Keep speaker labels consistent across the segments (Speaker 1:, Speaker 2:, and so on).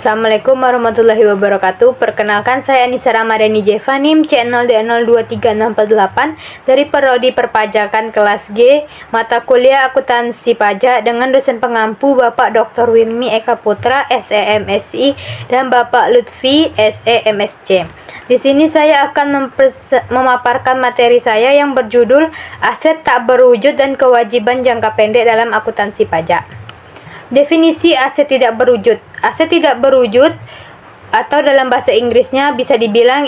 Speaker 1: Assalamualaikum warahmatullahi wabarakatuh. Perkenalkan, saya Anissa Ramadhani Jevanim, channel D023648 dari Prodi Perpajakan kelas G, mata kuliah akuntansi pajak dengan dosen pengampu Bapak Dr. Wirmi Eka Putra, SEMSI, dan Bapak Lutfi, SEMSC. Di sini saya akan memaparkan materi saya yang berjudul Aset tak berwujud dan kewajiban jangka pendek dalam akuntansi pajak. Definisi aset tidak berwujud. Aset tidak berwujud atau dalam bahasa Inggrisnya bisa dibilang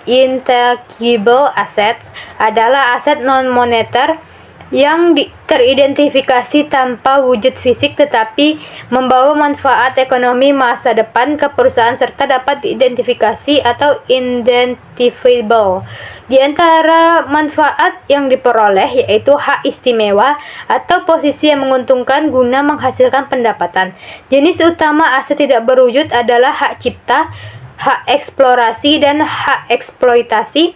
Speaker 1: intangible assets adalah aset non-moneter yang teridentifikasi tanpa wujud fisik tetapi membawa manfaat ekonomi masa depan ke perusahaan serta dapat diidentifikasi atau identifiable. Di antara manfaat yang diperoleh yaitu hak istimewa atau posisi yang menguntungkan guna menghasilkan pendapatan. Jenis utama aset tidak berwujud adalah hak cipta, hak eksplorasi dan hak eksploitasi,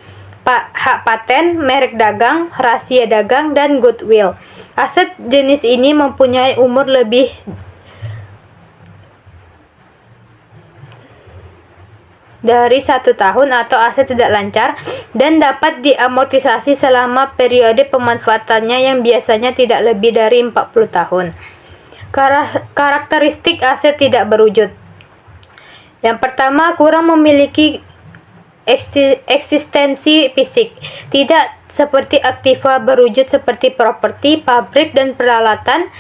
Speaker 1: hak paten, merek dagang, rahasia dagang, dan goodwill. Aset jenis ini mempunyai umur lebih dari 1 tahun atau aset tidak lancar dan dapat diamortisasi selama periode pemanfaatannya yang biasanya tidak lebih dari 40 tahun. Karakteristik aset tidak berwujud. Yang pertama, kurang memiliki eksistensi fisik, tidak seperti aktiva berwujud seperti properti, pabrik, dan peralatan.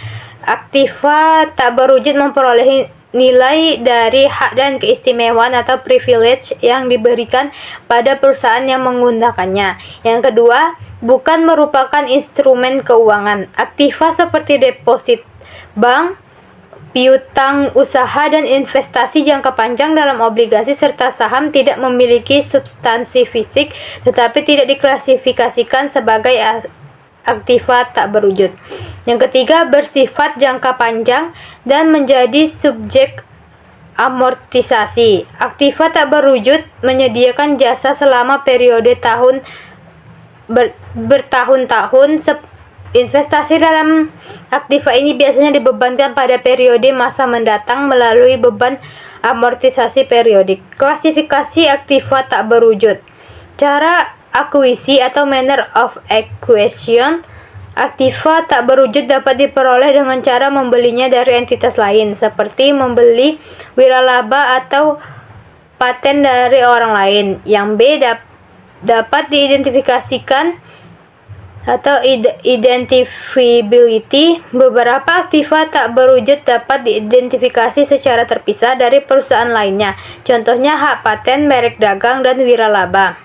Speaker 1: Aktiva tak berwujud memperoleh nilai dari hak dan keistimewaan atau privilege yang diberikan pada perusahaan yang menggunakannya. Yang kedua, bukan merupakan instrumen keuangan. Aktiva seperti deposit bank, piutang usaha, dan investasi jangka panjang dalam obligasi serta saham tidak memiliki substansi fisik tetapi tidak diklasifikasikan sebagai aktiva tak berwujud. Yang ketiga, bersifat jangka panjang dan menjadi subjek amortisasi. Aktiva tak berwujud menyediakan jasa selama periode bertahun-tahun. Investasi dalam aktiva ini biasanya dibebankan pada periode masa mendatang melalui beban amortisasi periodik. Klasifikasi aktiva tak berwujud. Cara akuisi atau manner of acquisition. Aktiva tak berwujud dapat diperoleh dengan cara membelinya dari entitas lain, seperti membeli wiralaba atau paten dari orang lain. Yang B, dapat diidentifikasikan atau identifiability. Beberapa aktiva tak berwujud dapat diidentifikasi secara terpisah dari perusahaan lainnya. Contohnya hak paten, merek dagang, dan wiralaba.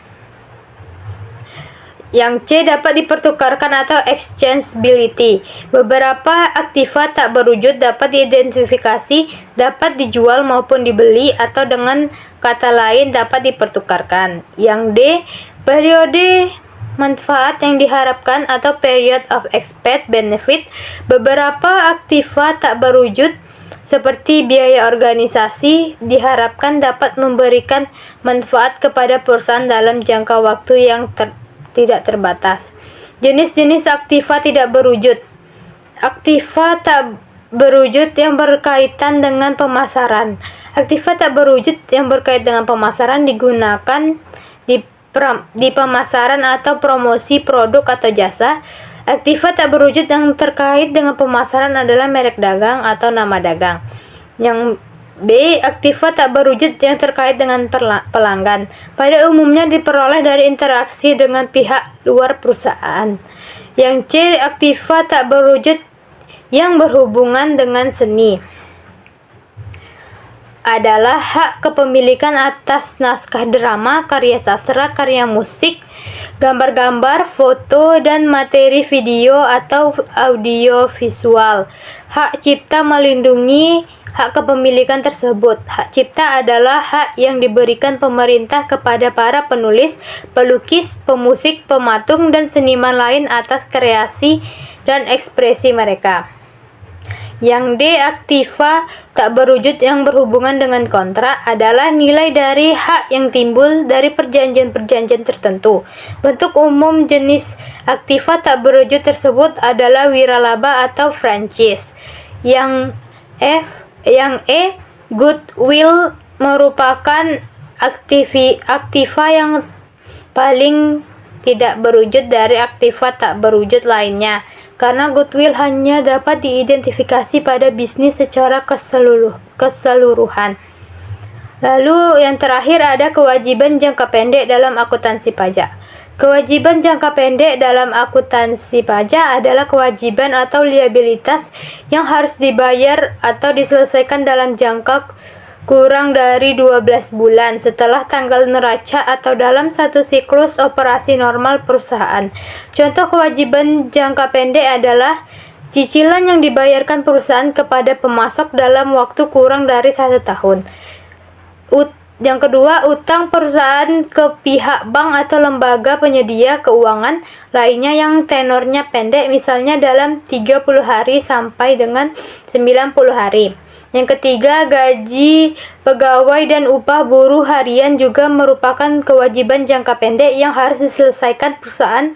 Speaker 1: Yang C, dapat dipertukarkan atau exchangeability. Beberapa aktiva tak berwujud dapat diidentifikasi, dapat dijual maupun dibeli, atau dengan kata lain dapat dipertukarkan. Yang D, periode manfaat yang diharapkan atau period of expected benefit. Beberapa aktiva tak berwujud seperti biaya organisasi diharapkan dapat memberikan manfaat kepada perusahaan dalam jangka waktu yang tidak terbatas. Jenis-jenis aktiva tidak berwujud. Aktiva tak berwujud yang berkaitan dengan pemasaran. Aktiva tak berwujud yang berkaitan dengan pemasaran digunakan di pemasaran atau promosi produk atau jasa. Aktiva tak berwujud yang terkait dengan pemasaran adalah merek dagang atau nama dagang. Yang B, aktiva tak berwujud yang terkait dengan pelanggan. Pada umumnya diperoleh dari interaksi dengan pihak luar perusahaan. Yang C, aktiva tak berwujud yang berhubungan dengan seni adalah hak kepemilikan atas naskah drama, karya sastra, karya musik, gambar-gambar, foto, dan materi video atau audio visual. Hak cipta melindungi hak kepemilikan tersebut. Hak cipta adalah hak yang diberikan pemerintah kepada para penulis, pelukis, pemusik, pematung, dan seniman lain atas kreasi dan ekspresi mereka. Yang D, aktiva tak berwujud yang berhubungan dengan kontrak adalah nilai dari hak yang timbul dari perjanjian-perjanjian tertentu. Bentuk umum jenis aktiva tak berwujud tersebut adalah wiralaba atau franchise. Yang E, Goodwill merupakan aktiva yang paling tidak berwujud dari aktiva tak berwujud lainnya, karena goodwill hanya dapat diidentifikasi pada bisnis secara keseluruhan. Lalu yang terakhir ada kewajiban jangka pendek dalam akuntansi pajak. Kewajiban jangka pendek dalam akuntansi pajak adalah kewajiban atau liabilitas yang harus dibayar atau diselesaikan dalam jangka kurang dari 12 bulan setelah tanggal neraca atau dalam satu siklus operasi normal perusahaan. Contoh kewajiban jangka pendek adalah cicilan yang dibayarkan perusahaan kepada pemasok dalam waktu kurang dari 1 tahun. Yang kedua, utang perusahaan ke pihak bank atau lembaga penyedia keuangan lainnya yang tenornya pendek, misalnya dalam 30 hari sampai dengan 90 hari. Yang ketiga, gaji pegawai dan upah buruh harian juga merupakan kewajiban jangka pendek yang harus diselesaikan perusahaan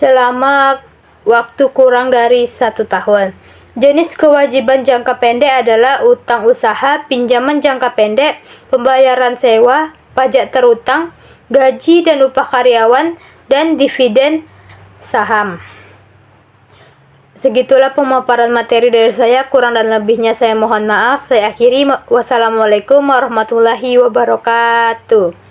Speaker 1: selama waktu kurang dari 1 tahun. Jenis kewajiban jangka pendek adalah utang usaha, pinjaman jangka pendek, pembayaran sewa, pajak terutang, gaji dan upah karyawan, dan dividen saham. Segitulah pemaparan materi dari saya, kurang dan lebihnya saya mohon maaf. Saya akhiri. Wassalamualaikum warahmatullahi wabarakatuh.